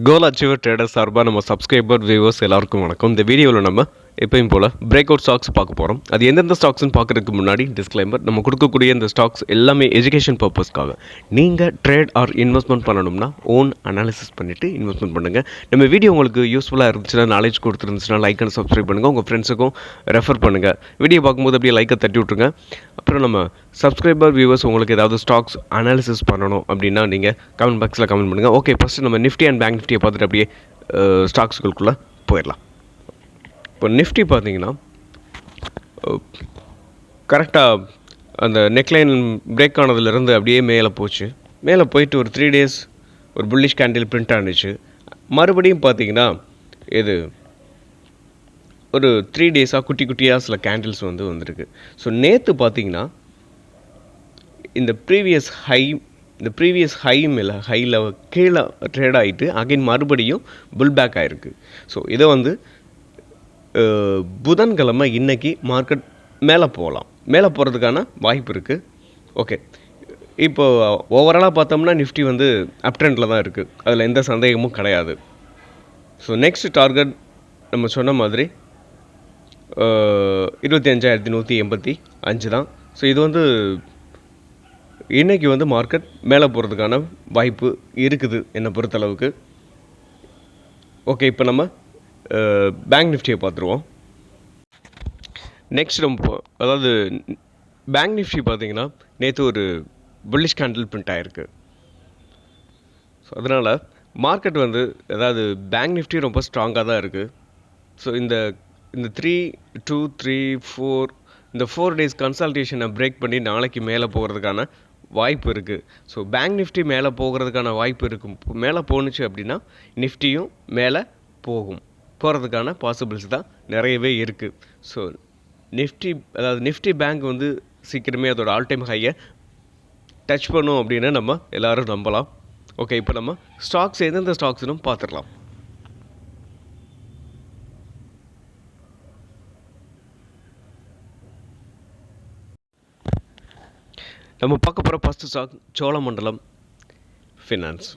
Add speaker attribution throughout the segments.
Speaker 1: கோல் achiever trader சார்பாக நம்ம subscriber viewers எல்லாருக்கும் வணக்கம். இந்த வீடியோவில் நம்ம எப்பயும் போல் பிரேக் அவுட் ஸ்டாக்ஸ் பார்க்க போகிறோம். அது எந்தெந்த ஸ்டாக்ஸ்னு பார்க்குறதுக்கு முன்னாடி டிஸ்க்ளைமர், நம்ம கொடுக்கக்கூடிய இந்த ஸ்டாக்ஸ் எல்லாமே எஜுகேஷன் பர்பஸ்க்காக. நீங்கள் ட்ரேட் ஆர் இன்வெஸ்ட்மெண்ட் பண்ணணும்னா ஓன் அனாலிசிஸ் பண்ணிவிட்டு இன்வெஸ்ட்மெண்ட் பண்ணுங்கள். நம்ம வீடியோ உங்களுக்கு யூஸ்ஃபுல்லாக இருந்துச்சுன்னா, நாலேஜ் கொடுத்துருந்துச்சுன்னா லைக் அண்ட் சப்ஸ்கிரைப் பண்ணுங்கள். உங்கள் ஃப்ரெண்ட்ஸுக்கும் ரெஃபர் பண்ணுங்கள். வீடியோ பார்க்கும்போது அப்படியே லைக்கை தட்டி விட்ருங்க. அப்புறம் நம்ம சப்ஸ்கிரைபர் வியூவர்ஸ் உங்களுக்கு ஏதாவது ஸ்டாக்ஸ் அனாலிசிஸ் பண்ணணும் அப்படின்னா நீங்கள் கமெண்ட் பாக்ஸில் கமெண்ட் பண்ணுங்கள். ஓகே, ஃபஸ்ட்டு நம்ம நிஃப்டி அண்ட் பேங்க் நிஃப்டியை பார்த்துட்டு அப்படியே ஸ்டாக்ஸுக்குள்ளே போயிடலாம். இப்போ நிஃப்டி பார்த்தீங்கன்னா கரெக்டாக அந்த நெக்லைன் பிரேக் ஆனதுலேருந்து அப்படியே மேலே போச்சு. மேலே போயிட்டு ஒரு 3 days ஒரு புல்லிஷ் கேண்டில் பிரிண்ட் ஆனிச்சு. மறுபடியும் பார்த்தீங்கன்னா இது ஒரு 3 days குட்டி குட்டியாக சில கேண்டில்ஸ் வந்திருக்கு. ஸோ நேற்று பார்த்தீங்கன்னா இந்த ப்ரீவியஸ் ஹை மேலே ஹையில் கீழே ட்ரேட் ஆகிட்டு அகைன் மறுபடியும் புல் பேக் ஆகிருக்கு. ஸோ இதை புதன்கிழமை இன்றைக்கி மார்க்கெட் மேலே போகிறதுக்கான வாய்ப்பு இருக்குது. ஓகே, இப்போது ஓவராலாக பார்த்தோம்னா நிஃப்டி அப் ட்ரெண்டில் தான் இருக்குது, அதில் எந்த சந்தேகமும் கிடையாது. ஸோ நெக்ஸ்ட் டார்கெட் நம்ம சொன்ன மாதிரி 25,185 தான். ஸோ இது இன்றைக்கி மார்க்கெட் மேலே போகிறதுக்கான வாய்ப்பு இருக்குது என்னை பொறுத்தளவுக்கு. ஓகே, இப்போ நம்ம பேங்க் நிஃப்டியை பார்த்துருவோம். நெக்ஸ்ட் அதாவது பேங்க் நிஃப்டி பார்த்தீங்கன்னா நேற்று ஒரு புல்லிஷ் கேண்டில் பிரிண்ட் ஆகிருக்கு. ஸோ அதனால் மார்க்கெட் அதாவது பேங்க் நிஃப்டி ரொம்ப ஸ்ட்ராங்காக தான் இருக்குது. ஸோ இந்த 3, 2, 3, 4 இந்த 4 days கன்சல்டேஷனை பிரேக் பண்ணி நாளைக்கு மேலே போகிறதுக்கான வாய்ப்பு இருக்குது. ஸோ பேங்க் நிஃப்டி மேலே போகிறதுக்கான வாய்ப்பு இருக்கும். மேலே போணுச்சு அப்படின்னா நிஃப்டியும் மேலே போகிறதுக்கான பாசிபிள்ஸ் தான் நிறையவே இருக்குது. ஸோ நிஃப்டி பேங்க் சீக்கிரமே அதோட ஆல் டைம் ஹையை டச் பண்ணும் அப்படின்னு நம்ம எல்லோரும் நம்பலாம். ஓகே, இப்போ நம்ம ஸ்டாக்ஸ் எந்தெந்த ஸ்டாக்ஸ்னும் பார்த்துடலாம். நம்ம பார்க்க போகிற first stock Cholamandalam finance.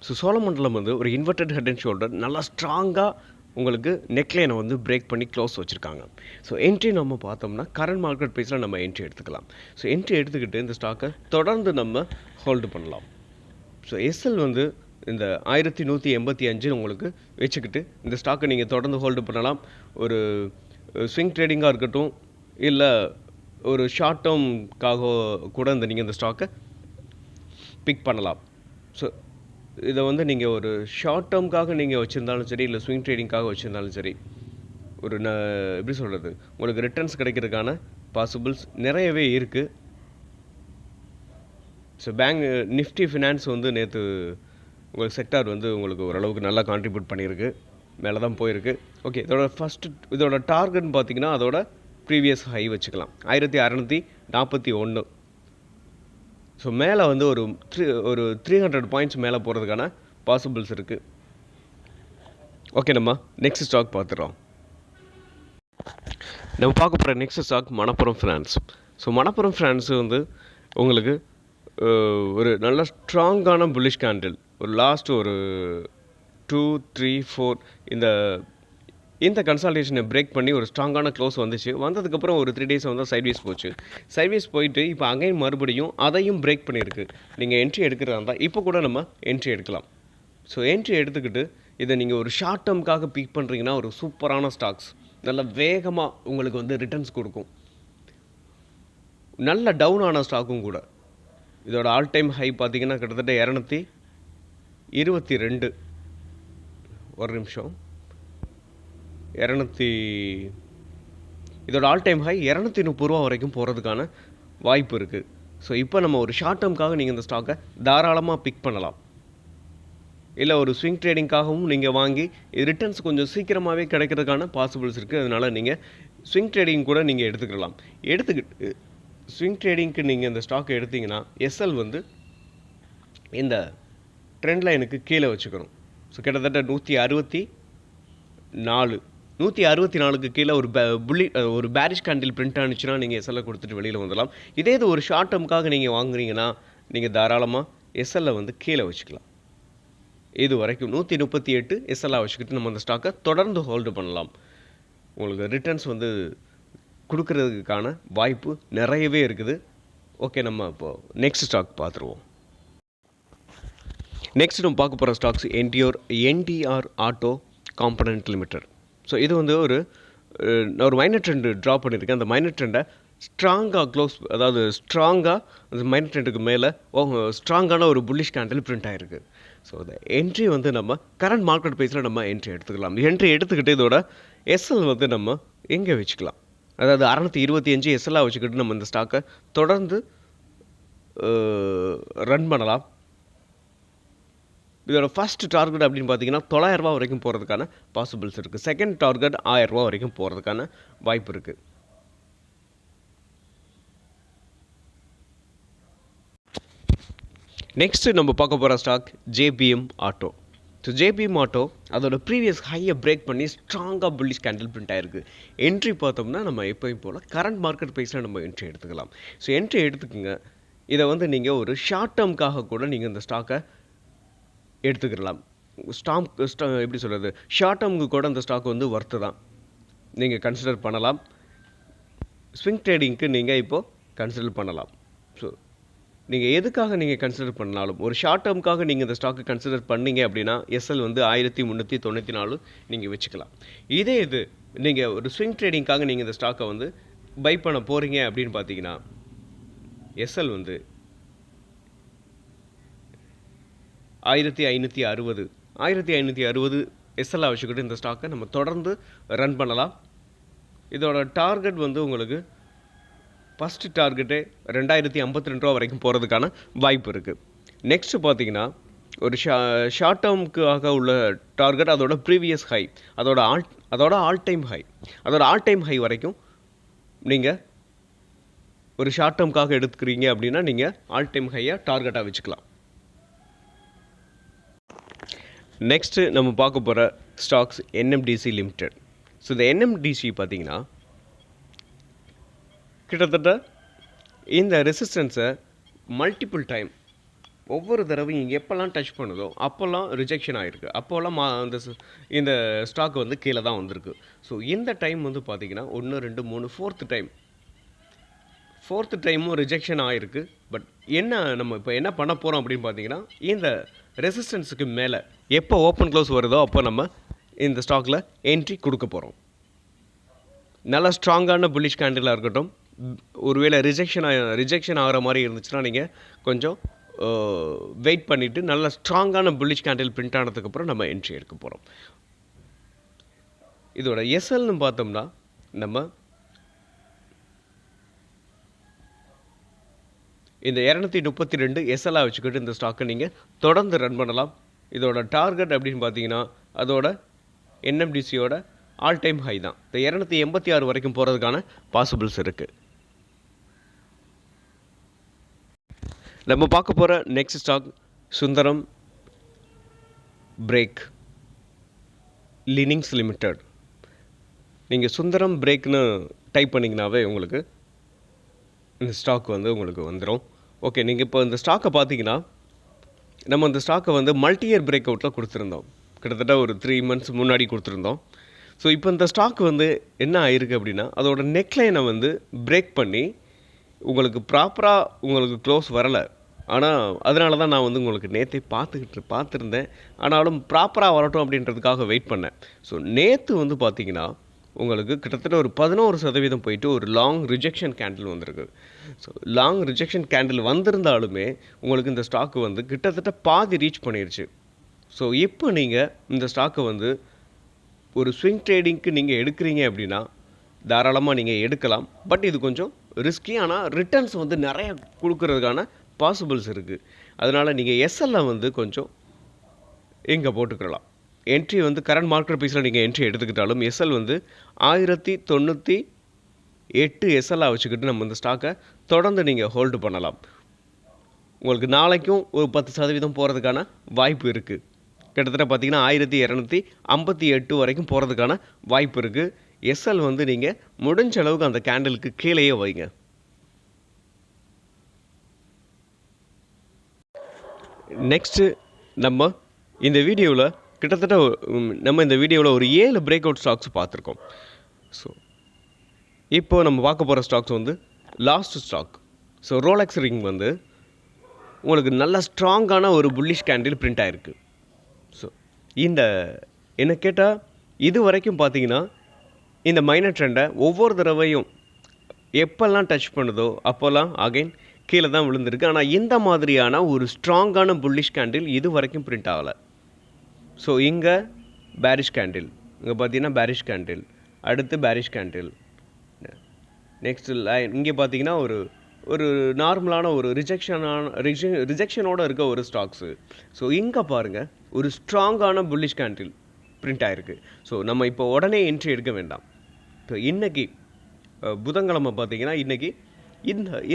Speaker 1: So Cholamandalam ஒரு இன்வெர்டட் ஹெட் அண்ட் ஷோல்டர் நல்லா ஸ்ட்ராங்காக உங்களுக்கு நெக்லைனை பிரேக் பண்ணி க்ளோஸ் வச்சுருக்காங்க. ஸோ என்ட்ரி நம்ம பார்த்தோம்னா கரண்ட் மார்க்கெட் ப்ரைஸில் நம்ம என்ட்ரி எடுத்துக்கலாம். ஸோ என்ட்ரி எடுத்துக்கிட்டு இந்த ஸ்டாக்கை தொடர்ந்து நம்ம ஹோல்டு பண்ணலாம். ஸோ எஸ்எல் இந்த 1185 உங்களுக்கு வச்சுக்கிட்டு இந்த ஸ்டாக்கை நீங்கள் தொடர்ந்து ஹோல்டு பண்ணலாம். ஒரு ஸ்விங் ட்ரேடிங்காக இருக்கட்டும், இல்லை ஒரு ஷார்ட் டேர்முக்காக கூட நீங்கள் இந்த ஸ்டாக்கை பிக் பண்ணலாம். ஸோ இதை நீங்கள் ஒரு ஷார்ட் டேர்முக்காக நீங்கள் வச்சுருந்தாலும் சரி, இல்லை ஸ்விங் ட்ரேடிங்காக வச்சுருந்தாலும் சரி, ஒரு எப்படி சொல்கிறது, உங்களுக்கு ரிட்டர்ன்ஸ் கிடைக்கிறதுக்கான பாசிபிள்ஸ் நிறையவே இருக்குது. ஸோ பேங்க் நிஃப்டி ஃபினான்ஸ் நேற்று உங்களுக்கு செக்டார் உங்களுக்கு ஓரளவுக்கு நல்லா கான்ட்ரிபியூட் பண்ணியிருக்கு, மேலே தான் போயிருக்கு. ஓகே, இதோட டார்கெட்னு பார்த்தீங்கன்னா அதோட ப்ரீவியஸ் ஹை வச்சுக்கலாம் 1641. ஸோ மேலே ஒரு 300 பாயிண்ட்ஸ் மேலே போகிறதுக்கான பாசிபிள்ஸ் இருக்குது. ஓகே, நம்ம நெக்ஸ்ட் ஸ்டாக் பார்த்துடுறோம். நம்ம பார்க்க போகிற next stock Manappuram finance. So Manappuram finance உங்களுக்கு ஒரு நல்ல ஸ்ட்ராங்கான புல்லிஷ் கேண்டில் ஒரு லாஸ்ட் ஒரு 2, 3, 4 இந்த கன்சல்டேஷனை பிரேக் பண்ணி ஒரு ஸ்ட்ராங்கான க்ளோஸ் வந்ததுக்கப்புறம் ஒரு 3 days சைட்வேஸ் போச்சு. சைட்வேஸ் போயிட்டு இப்போ அகைன் மறுபடியும் அதையும் பிரேக் பண்ணியிருக்கு. நீங்கள் என்ட்ரி எடுக்கிறதா இருந்தால் இப்போ கூட நம்ம என்ட்ரி எடுக்கலாம். ஸோ என்ட்ரி எடுத்துக்கிட்டு இதை நீங்கள் ஒரு ஷார்ட் டேர்முக்காக பிக் பண்ணுறீங்கன்னா ஒரு சூப்பரான ஸ்டாக்ஸ், நல்ல வேகமாக உங்களுக்கு ரிட்டர்ன்ஸ் கொடுக்கும். நல்ல டவுன் ஆன ஸ்டாக்கும் கூட. இதோட ஆல் டைம் ஹை பார்த்தீங்கன்னா கிட்டத்தட்ட 222. ஒரு நிமிஷம், இதோட ஆல் டைம் ஹை 230 வரைக்கும் போகிறதுக்கான வாய்ப்பு இருக்குது. ஸோ இப்போ நம்ம ஒரு ஷார்ட் டேர்முக்காக நீங்கள் இந்த ஸ்டாக்கை தாராளமாக பிக் பண்ணலாம். இல்லை ஒரு ஸ்விங் ட்ரேடிங்காகவும் நீங்கள் வாங்கி ரிட்டர்ன்ஸ் கொஞ்சம் சீக்கிரமாகவே கிடைக்கிறதுக்கான பாசிபிள்ஸ் இருக்குது. அதனால் நீங்கள் ஸ்விங் ட்ரேடிங் கூட நீங்கள் எடுத்துக்கிட்டு ஸ்விங் ட்ரேடிங்க்கு நீங்கள் இந்த ஸ்டாக்கை எடுத்திங்கன்னா எஸ்எல் இந்த ட்ரெண்ட் லைனுக்கு கீழே வச்சுக்கணும். ஸோ கிட்டத்தட்ட 164க்கு கீழே ஒரு பேரிஷ் கேண்டில் பிரிண்ட் ஆனிச்சுன்னா நீங்கள் எஸ்எல்லை கொடுத்துட்டு வெளியில் வந்துடலாம். இதே இது ஒரு ஷார்ட் டேர்முக்காக நீங்கள் வாங்குறீங்கன்னா நீங்கள் தாராளமாக எஸ்எல்லை கீழே வச்சுக்கலாம். இது வரைக்கும் 138 எஸ்எல்லாக வச்சுக்கிட்டு நம்ம அந்த ஸ்டாக்கை தொடர்ந்து ஹோல்டு பண்ணலாம். உங்களுக்கு ரிட்டர்ன்ஸ் வந்து கொடுக்கறதுக்கான வாய்ப்பு நிறையவே இருக்குது. ஓகே, நம்ம இப்போது நெக்ஸ்ட் ஸ்டாக் பார்த்துருவோம். நெக்ஸ்ட் நம்ம பார்க்க போகிற stocks NDR auto component limited. So இது வந்து ஒரு மைனர் ட்ரெண்டு ட்ரா பண்ணியிருக்கேன். அந்த மைனர் ட்ரெண்டை ஸ்ட்ராங்காக அந்த மைனர் ட்ரெண்டுக்கு மேலே ஸ்ட்ராங்கான ஒரு புல்லிஷ் கேண்டில் பிரிண்ட் ஆகிருக்கு. ஸோ இந்த என்ட்ரி வந்து நம்ம கரண்ட் மார்க்கெட் ப்ரைஸில் நம்ம என்ட்ரி எடுத்துக்கலாம். என்ட்ரி எடுத்துக்கிட்டு இதோட எஸ்எல் வந்து நம்ம எங்கே வச்சுக்கலாம், அதாவது 625 எஸ்எல்லாக வச்சுக்கிட்டு நம்ம இந்த ஸ்டாக்கை தொடர்ந்து ரன் பண்ணலாம். இதோட ஃபஸ்ட் டார்கெட் அப்படின்னு பார்த்தீங்கன்னா 900 ரூபா வரைக்கும் போகிறதுக்கான பாசிபிள்ஸ் இருக்குது. செகண்ட் டார்கெட் 1000 ரூபா வரைக்கும் போகிறதுக்கான வாய்ப்பு இருக்குது. நெக்ஸ்ட்டு நம்ம பார்க்க போகிற stock JBM auto. So JBM auto அதோட ப்ரீவியஸ் ஹையை பிரேக் பண்ணி ஸ்ட்ராங்காக புல்லிஷ் கேண்டில் பிரிண்ட் ஆகிருக்கு. என்ட்ரி பார்த்தோம்னா நம்ம எப்போயும் போல் கரண்ட் மார்க்கெட் ப்ரைஸில் நம்ம என்ட்ரி எடுத்துக்கலாம். ஸோ என்ட்ரி எடுத்துக்கோங்க. இதை வந்து நீங்கள் ஒரு ஷார்ட் டேர்முக்காக கூட நீங்கள் இந்த ஸ்டாக்கை எடுத்துக்கலாம். எப்படி சொல்கிறது, ஷார்ட் டேர்முக்கு கூட இந்த ஸ்டாக் வந்து ஒர்த்து தான், நீங்கள் கன்சிடர் பண்ணலாம். ஸ்விங் ட்ரேடிங்க்கு நீங்கள் இப்போது கன்சிடர் பண்ணலாம். ஸோ நீங்கள் எதுக்காக நீங்கள் கன்சிடர் பண்ணாலும் ஒரு ஷார்ட் டேர்முக்காக நீங்கள் இந்த ஸ்டாக்கு கன்சிடர் பண்ணீங்க அப்படின்னா எஸ்எல் வந்து 1394 நீங்கள் வச்சுக்கலாம். இதே இது நீங்கள் ஒரு ஸ்விங் ட்ரேடிங்காக நீங்கள் இந்த ஸ்டாக்கை வந்து பை பண்ண போகிறீங்க அப்படின்னு பார்த்தீங்கன்னா எஸ்எல் வந்து 1560 எஸ்எல்லாக வச்சுக்கிட்டு இந்த ஸ்டாக்கை நம்ம தொடர்ந்து ரன் பண்ணலாம். இதோட டார்கெட் வந்து உங்களுக்கு ஃபஸ்ட்டு டார்கெட்டே 2052 ரூபா வரைக்கும் போகிறதுக்கான வாய்ப்பு இருக்குது. நெக்ஸ்ட்டு பார்த்தீங்கன்னா ஒரு ஷார்ட் டேர்முக்காக உள்ள டார்கெட் அதோட ப்ரீவியஸ் ஹை, அதோட ஆல் டைம் ஹை வரைக்கும் நீங்கள் ஒரு ஷார்ட் டேர்முக்காக எடுத்துக்கிறீங்க அப்படின்னா நீங்கள் ஆல் டைம் ஹையை டார்கெட்டாக வச்சுக்கலாம். நெக்ஸ்ட்டு நம்ம பார்க்க போகிற ஸ்டாக்ஸ் என்எம்டிசி லிமிடெட். ஸோ இந்த என்எம்டிசி பார்த்தீங்கன்னா கிட்டத்தட்ட இந்த ரெசிஸ்டன்ஸை மல்டிபிள் டைம் ஒவ்வொரு தடவையும் எப்போல்லாம் டச் பண்ணுதோ அப்போல்லாம் ரிஜெக்ஷன் ஆகிருக்கு. அப்போல்லாம் இந்த ஸ்டாக் வந்து கீழே தான் வந்திருக்கு. ஸோ இந்த டைம் வந்து பார்த்திங்கன்னா 1 2 3 ஃபோர்த்து டைமும் ரிஜெக்ஷன் ஆகிருக்கு. பட் நம்ம இப்போ என்ன பண்ண போகிறோம் அப்படின்னு பார்த்தீங்கன்னா இந்த ரெசிஸ்டன்ஸுக்கு மேலே எப்போ ஓப்பன் க்ளோஸ் வருதோ அப்போ நம்ம இந்த ஸ்டாக்கில் என்ட்ரி கொடுக்க போகிறோம். நல்லா ஸ்ட்ராங்கான புல்லிஷ் கேண்டிலாக இருக்கட்டும். ஒருவேளை ரிஜெக்ஷன் ஆகிற மாதிரி இருந்துச்சுன்னா நீங்கள் கொஞ்சம் வெயிட் பண்ணிவிட்டு நல்ல ஸ்ட்ராங்கான புல்லிஷ் கேண்டில் பிரிண்ட் ஆனதுக்கப்புறம் நம்ம என்ட்ரி எடுக்க போகிறோம். இதோட எஸ்எல்னு பார்த்தோம்னா நம்ம இந்த 232 எஸ்எல்லாக வச்சுக்கிட்டு இந்த ஸ்டாக்கை நீங்கள் தொடர்ந்து ரன் பண்ணலாம். இதோட டார்கெட் அப்படின்னு பார்த்தீங்கன்னா அதோட என்எம்டிசியோட ஆல் டைம் ஹை தான். இந்த 286 வரைக்கும் போகிறதுக்கான பாசிபிள்ஸ் இருக்குது. நம்ம பார்க்க போகிற next stock Sundaram brake linings limited. நீங்கள் சுந்தரம் பிரேக்னு டைப் பண்ணிங்கனாவே உங்களுக்கு இந்த ஸ்டாக் வந்து உங்களுக்கு வந்துடும். ஓகே, நீங்கள் இப்போ இந்த ஸ்டாக்கை பார்த்தீங்கன்னா நம்ம இந்த ஸ்டாக்கை வந்து மல்டி இயர் பிரேக் அவுட்டில் கொடுத்துருந்தோம். கிட்டத்தட்ட ஒரு 3 months முன்னாடி கொடுத்துருந்தோம். ஸோ இப்போ இந்த ஸ்டாக் வந்து என்ன ஆயிருக்கு அப்படின்னா அதோட நெக்லைனை வந்து பிரேக் பண்ணி உங்களுக்கு ப்ராப்பராக உங்களுக்கு க்ளோஸ் வரலை. ஆனால் அதனால தான் நான் வந்து உங்களுக்கு நேற்றே பார்த்துருந்தேன். ஆனாலும் ப்ராப்பராக வரட்டும் அப்படின்றதுக்காக வெயிட் பண்ணேன். ஸோ நேற்று வந்து பார்த்திங்கன்னா உங்களுக்கு கிட்டத்தட்ட ஒரு 11% போயிட்டு ஒரு லாங் ரிஜெக்ஷன் கேண்டில் வந்திருக்கு. ஸோ லாங் ரிஜெக்ஷன் கேண்டில் வந்திருந்தாலுமே உங்களுக்கு இந்த ஸ்டாக்கு வந்து கிட்டத்தட்ட பாதி ரீச் பண்ணிடுச்சு. ஸோ இப்போ நீங்கள் இந்த ஸ்டாக்கை வந்து ஒரு ஸ்விங் ட்ரேடிங்க்கு நீங்கள் எடுக்கிறீங்க அப்படின்னா தாராளமாக நீங்கள் எடுக்கலாம். பட் இது கொஞ்சம் ரிஸ்கி, ஆனால் ரிட்டர்ன்ஸ் வந்து நிறைய கொடுக்கறதுக்கான பாசிபிள்ஸ் இருக்குது. அதனால் நீங்கள் எஸ்எல்ல வந்து கொஞ்சம் இங்கே போட்டுக்கலாம். என்ட்ரி வந்து கரண்ட் மார்க்கெட் ப்ரைஸில் நீங்கள் என்ட்ரி எடுத்துக்கிட்டாலும் எஸ்எல் வந்து 1098 எஸ்எல்லாக வச்சுக்கிட்டு நம்ம இந்த ஸ்டாக்கை தொடர்ந்து நீங்கள் ஹோல்டு பண்ணலாம். உங்களுக்கு நாளைக்கும் ஒரு 10% போகிறதுக்கான வாய்ப்பு இருக்குது. கிட்டத்தட்ட பார்த்திங்கன்னா 1258 வரைக்கும் போகிறதுக்கான வாய்ப்பு இருக்குது. எஸ்எல் வந்து நீங்கள் முடிஞ்ச அளவுக்கு அந்த கேண்டலுக்கு கீழேயே வைங்க. நெக்ஸ்ட்டு நம்ம இந்த வீடியோவில் கிட்டத்தட்ட நம்ம இந்த வீடியோவில் ஒரு 7 பிரேக் அவுட் ஸ்டாக்ஸ் பார்த்துருக்கோம். ஸோ இப்போது நம்ம பார்க்க போகிற ஸ்டாக்ஸ் வந்து last stock. So Rolex ring வந்து உங்களுக்கு நல்ல ஸ்ட்ராங்கான ஒரு புல்லிஷ் கேண்டில் பிரிண்ட் ஆகிருக்கு. ஸோ இந்த என்ன கேட்டால் இது வரைக்கும் பார்த்தீங்கன்னா இந்த மைனர் ட்ரெண்டை ஒவ்வொரு தடவையும் எப்போல்லாம் டச் பண்ணுதோ அப்போல்லாம் அகைன் கீழே தான் விழுந்திருக்கு. ஆனால் இந்த மாதிரியான ஒரு ஸ்ட்ராங்கான புல்லிஷ் கேண்டில் இது வரைக்கும் பிரிண்ட் ஆகலை. ஸோ இங்கே பேரிஷ் கேண்டில், இங்கே பார்த்தீங்கன்னா பேரிஷ் கேண்டில், அடுத்து பேரிஷ் கேண்டில், நெக்ஸ்ட் லைன் இங்கே பார்த்தீங்கன்னா ஒரு நார்மலான ஒரு ரிஜெக்ஷனோடு இருக்க ஒரு ஸ்டாக்ஸு. ஸோ இங்கே பாருங்கள் ஒரு ஸ்ட்ராங்கான புல்லிஷ் கேண்டில் பிரிண்ட் ஆகிருக்கு. ஸோ நம்ம இப்போ உடனே என்ட்ரி எடுக்க வேண்டாம். ஸோ இன்றைக்கி புதன்கிழமை பார்த்தீங்கன்னா இன்றைக்கி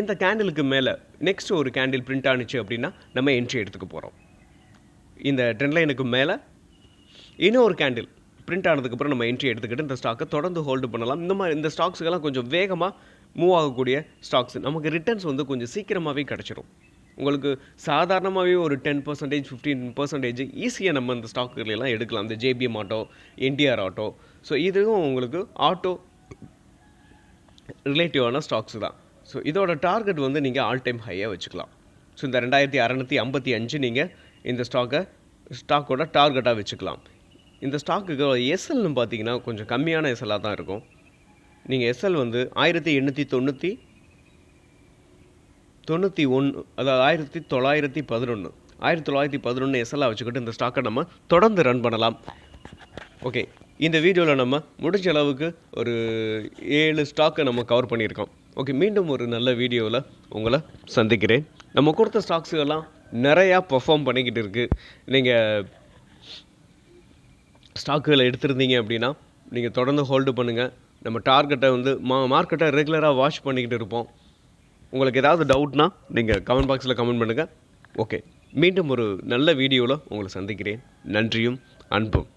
Speaker 1: இந்த கேண்டிலுக்கு மேலே நெக்ஸ்ட் ஒரு கேண்டில் பிரிண்ட் ஆனிச்சு அப்படின்னா நம்ம என்ட்ரி எடுத்துக்க போகிறோம். இந்த ட்ரெண்ட் லைனுக்கு மேலே இன்னும் ஒரு கேண்டில் பிரிண்ட் ஆனதுக்கப்புறம் நம்ம என்ட்ரி எடுத்துக்கிட்டு இந்த ஸ்டாக்கை தொடர்ந்து ஹோல்டு பண்ணலாம். இந்த ஸ்டாக்ஸுக்கெல்லாம் கொஞ்சம் வேகமாக மூவ் ஆகக்கூடிய ஸ்டாக்ஸ், நமக்கு ரிட்டர்ன்ஸ் வந்து கொஞ்சம் சீக்கிரமாகவே கிடச்சிரும். உங்களுக்கு சாதாரணமாகவே ஒரு 10%, 15% ஈஸியாக நம்ம இந்த ஸ்டாக்குகளெல்லாம் எடுக்கலாம். இந்த JBM auto, NDR auto, so இதுவும் உங்களுக்கு ஆட்டோ ரிலேட்டிவான ஸ்டாக்ஸ் தான். ஸோ இதோட டார்கெட் வந்து நீங்கள் ஆல் டைம் ஹையாக வச்சுக்கலாம். ஸோ இந்த 2655 நீங்கள் இந்த ஸ்டாக்கோட டார்கெட்டாக வச்சுக்கலாம். இந்த ஸ்டாக்குக்கு எஸ்எல்னு பார்த்தீங்கன்னா கொஞ்சம் கம்மியான எஸ்எல்லாக தான் இருக்கும். நீங்கள் எஸ்எல் வந்து 1891, அதாவது 1911 எஸ்எல்லாக வச்சுக்கிட்டு இந்த ஸ்டாக்கை நம்ம தொடர்ந்து ரன் பண்ணலாம். ஓகே, இந்த வீடியோவில் நம்ம முடிஞ்ச அளவுக்கு ஒரு 7 ஸ்டாக்கை நம்ம கவர் பண்ணியிருக்கோம். ஓகே, மீண்டும் ஒரு நல்ல வீடியோவில் உங்களை சந்திக்கிறேன். நம்ம கொடுத்த ஸ்டாக்ஸுகள்லாம் நிறையா பெர்ஃபார்ம் பண்ணிக்கிட்டு இருக்குது. நீங்கள் ஸ்டாக்குகளை எடுத்திருந்தீங்க அப்படின்னா நீங்கள் தொடர்ந்து ஹோல்டு பண்ணுங்கள். நம்ம டார்கெட்டை வந்து மார்க்கெட்டை ரெகுலராக வாட்ச் பண்ணிக்கிட்டு இருப்போம். உங்களுக்கு ஏதாவது டவுட்னா நீங்கள் கமெண்ட் பாக்ஸில் கமெண்ட் பண்ணுங்கள். ஓகே, மீண்டும் ஒரு நல்ல வீடியோவில் உங்களை சந்திக்கிறேன். நன்றியும் அன்பும்.